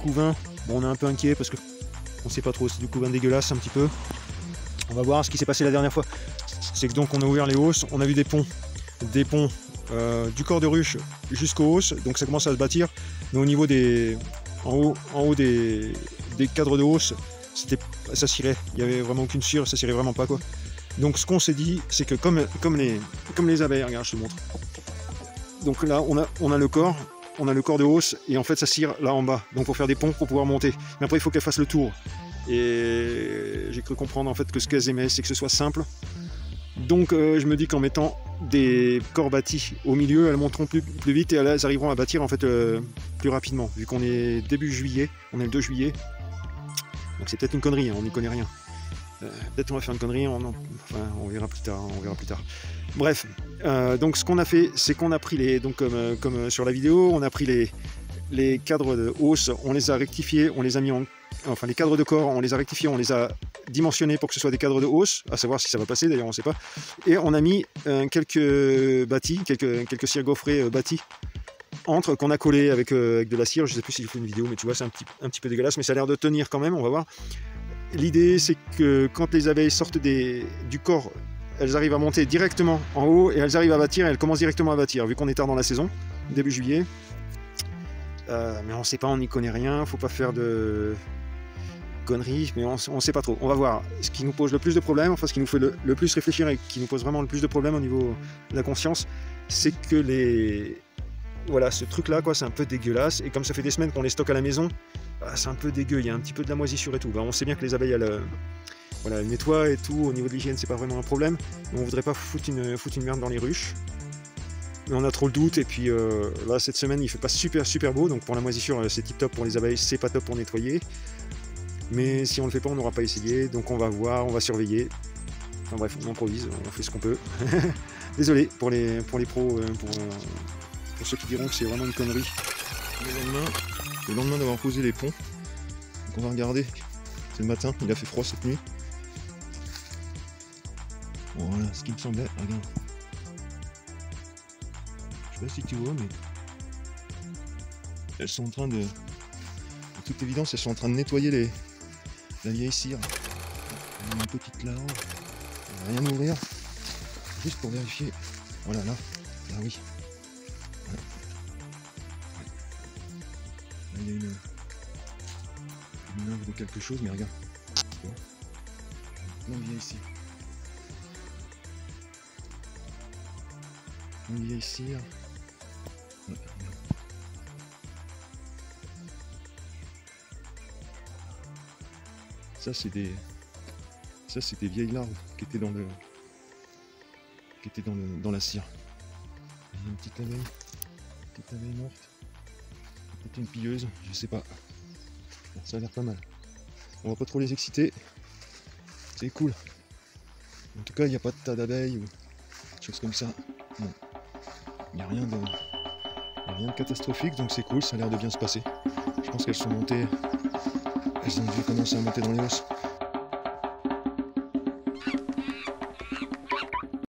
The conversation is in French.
couvain. Bon, on est un peu inquiet parce que on sait pas trop, c'est du couvain dégueulasse un petit peu. On va voir ce qui s'est passé la dernière fois. C'est que donc on a ouvert les hausses, on a vu des ponts du corps de ruche jusqu'aux hausses, donc ça commence à se bâtir. Mais au niveau en haut des cadres de hausse, ça cirait. Il n'y avait vraiment aucune cire, ça cirait vraiment pas quoi. Donc ce qu'on s'est dit, c'est que comme les abeilles, regarde, je te montre. Donc là, on a le corps de hausse et en fait ça cire là en bas. Donc il faut faire des ponts pour pouvoir monter. Mais après il faut qu'elles fassent le tour. Et j'ai cru comprendre en fait que ce qu'elles aimaient, c'est que ce soit simple. Donc je me dis qu'en mettant des corps bâtis au milieu, elles monteront plus vite et elles arriveront à bâtir en fait plus rapidement. Vu qu'on est début juillet, on est le 2 juillet. Donc c'est peut-être une connerie, hein, on n'y connaît rien. Peut-être on va faire une connerie, on verra plus tard. Bref, donc ce qu'on a fait, c'est qu'on a pris comme sur la vidéo, on a pris les cadres de hausse, on les a rectifiés, on les a mis enfin les cadres de corps, on les a rectifiés, on les a dimensionnés pour que ce soit des cadres de hausse, à savoir si ça va passer, d'ailleurs on ne sait pas. Et on a mis quelques bâtis, quelques cires gaufrées bâtis entre qu'on a collé avec de la cire. Je ne sais plus si je fais une vidéo, mais tu vois c'est un petit peu dégueulasse, mais ça a l'air de tenir quand même, on va voir. L'idée c'est que quand les abeilles sortent du corps, elles arrivent à monter directement en haut et elles arrivent à bâtir, et elles commencent directement à bâtir, vu qu'on est tard dans la saison, début juillet. Mais on ne sait pas, on n'y connaît rien, faut pas faire de conneries, mais on ne sait pas trop. On va voir. Ce qui nous pose le plus de problèmes, enfin ce qui nous fait le plus réfléchir et qui nous pose vraiment le plus de problèmes au niveau de la conscience, c'est que voilà, ce truc là quoi, c'est un peu dégueulasse, et comme ça fait des semaines qu'on les stocke à la maison, c'est un peu dégueu, il y a un petit peu de la moisissure et tout. On sait bien que les abeilles elles nettoient et tout, au niveau de l'hygiène c'est pas vraiment un problème, mais on voudrait pas foutre une merde dans les ruches. Mais on a trop le doute, et puis là cette semaine il fait pas super beau, donc pour la moisissure c'est tip top, pour les abeilles c'est pas top pour nettoyer. Mais si on le fait pas, on n'aura pas essayé, donc on va voir, on va surveiller. Enfin bref, on improvise, on fait ce qu'on peut. Désolé pour les pros, pour ceux qui diront que c'est vraiment une connerie. Le lendemain d'avoir posé les ponts, donc on va regarder. C'est le matin, il a fait froid cette nuit. Voilà ce qui me semblait, regarde. Je sais pas si tu vois, mais elles sont en train de toute évidence, elles sont en train de nettoyer la vieille cire. Il y a une petite larve, on va rien ouvrir, juste pour vérifier. Voilà, là oui. Voilà. Là, il y a une larve de quelque chose, mais regarde. Une vieille cire. Une vieille cire. Ça c'est des vieilles larves qui étaient dans la cire. Il y a une petite abeille morte. Peut-être une pilleuse, je sais pas. Ça a l'air pas mal. On va pas trop les exciter. C'est cool. En tout cas, il n'y a pas de tas d'abeilles ou des choses comme ça. Non. Il n'y a rien de catastrophique, donc c'est cool, ça a l'air de bien se passer. Je pense qu'elles sont montées. Elles ont dû commencer à monter dans les hausses.